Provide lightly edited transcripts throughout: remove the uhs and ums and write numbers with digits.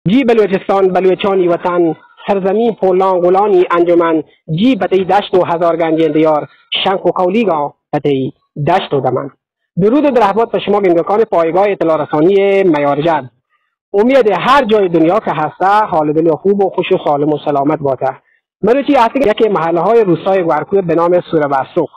جی بلوچستان بلوچانی وطن، سرزمین پولان غلانی انجمن، جی بتی دشت و هزار گنج دیار، شنک و کولیگا بتی دشت و دمن. درود و درحمت به شما بینندگان پایگاه اطلاع رسانی میارجد. امید هر جای دنیا که هسته حال دل خوب و خوش و سالم و سلامت باشه. مروچی هستی یکی محله های روستای گورکوی به نام سوره بسوخ.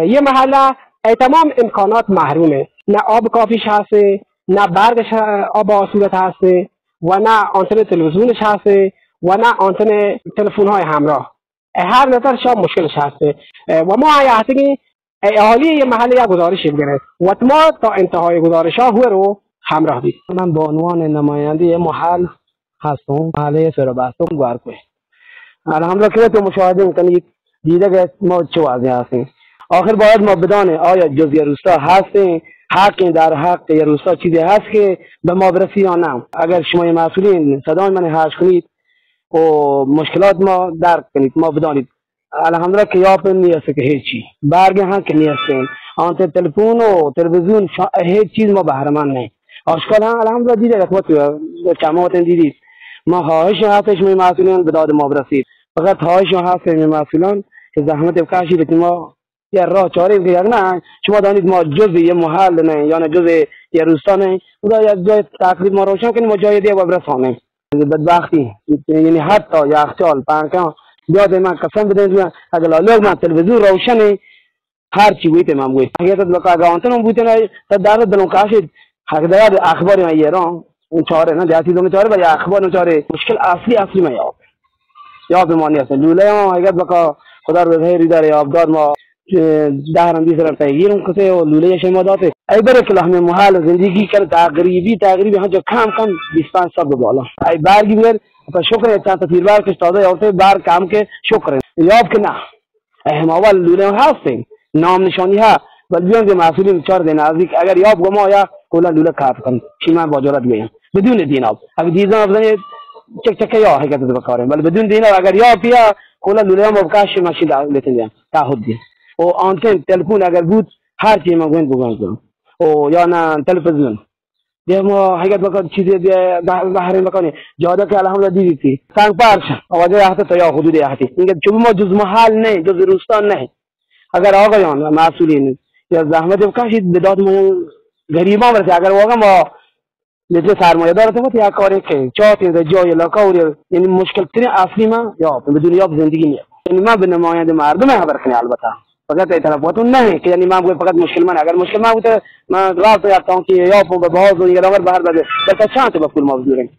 یه محله تمام امکانات محرومه، نه آب کافیش هسته، نه برقش آب آسودت هسته و نه آنتن تلویزیونش هسته و نه آنتن تلفن های همراه. هر نظرش مشکلش هسته و ما هستی اهالی یه محله یک گزارش بگیره و ما تا انتهای گزارش ها رو همراه دید. من به عنوان نماینده محل هستم، محله سوره بسوخ گورکوی. الحمدلله که تو مشاهده میکنید دیده که ما چه وضعی هستیم. آخر باید ما بدانیم آیا جزء روستا هستیم، حق در حق یه روستا چیزی هست که به ما برسی یا نه. اگر شما مسئولین صدای من هاش کنید و مشکلات ما درک کنید، ما بدانید الحمدلله که یاب نیست که هیچی برگ هم که نیستیم، آنت تلفن و تلویزیون هیچ چیز ما بهره مند نه. آشکال هم الحمدلله دیده که تو جماعت دیدید. ما خواهش هستش می مسئولین به داد ما برسید، فقط خواهش هست می مسئولان که زحمت بکشید که ما یه راه چاره بگیریم. نه شما دانید ما جزء یه محل نه یا نه جزء یه روستا نه، خدا یک جای تقریب ما روشن کنیم و جای دیگه برسانیم. بدبختی یعنی حتی یخچال پنکا یاد من قسم بدید اگر لوگ من تلویزیون روشنه هر چی بوده من گوید حقیقت بقا گانتون بوده نه تا در دلون کاشید حقیقت اخبار ما ایران اون چاره نه دیاتی دو چاره و یا اخبار چاره مشکل اصلی ما یا به معنی است لوله ما حقیقت بقا خدا رو بخیر داره آبدار ما دهرم دیسرم تغییرم کسی و لوله شما داده ای بره که همه محل زندگی کرد تقریبی هنجا کم 25 سال بالا ای برگی بیر تا شکر چند تا تیربار کش داده یا بار کام که شکر یاب که نه اهم اول لوله هستیم نام نشانی ها ولی بیان که مسئولین چهار دین نزدیک اگر یاب گما یا کلا لوله کاف کن شیما باجرات میگن بدون دین آب اگر دیزن افزن چک یا حقیقت بکاره ولی بدون دین اگر یاب بیا کلا لوله ما بکاش ماشین لیتن تعهد دی و آنتن تلفن اگر بود هر چی ما گوین بگم او یا نه تلویزیون دیگه ما حقیقت بکن چیزی بحرین بکنی جاده که الحمدلله دیدی سنگ پارچ آواز هست تا یا حدود هستی اینکه چون ما جز محل نه جز روستا نه اگر آقایان مسئولین یا زحمت بکشید به داد ما غریبان برسه اگر واقعا ما مثل سرمایه دار تو یا کاری که چاتی جای علاقه یعنی مشکل ترین اصلی ما یا بدون یاب زندگی نیست یعنی ما به نماینده مردم خبر کنیم البته فقط ای طرفاتون نه که یعنی من فقط مشکل من اگر مشکل من بوده من راست یافتم که یا به باز و دیگه بهر بده تا چند تا پول ما بگیریم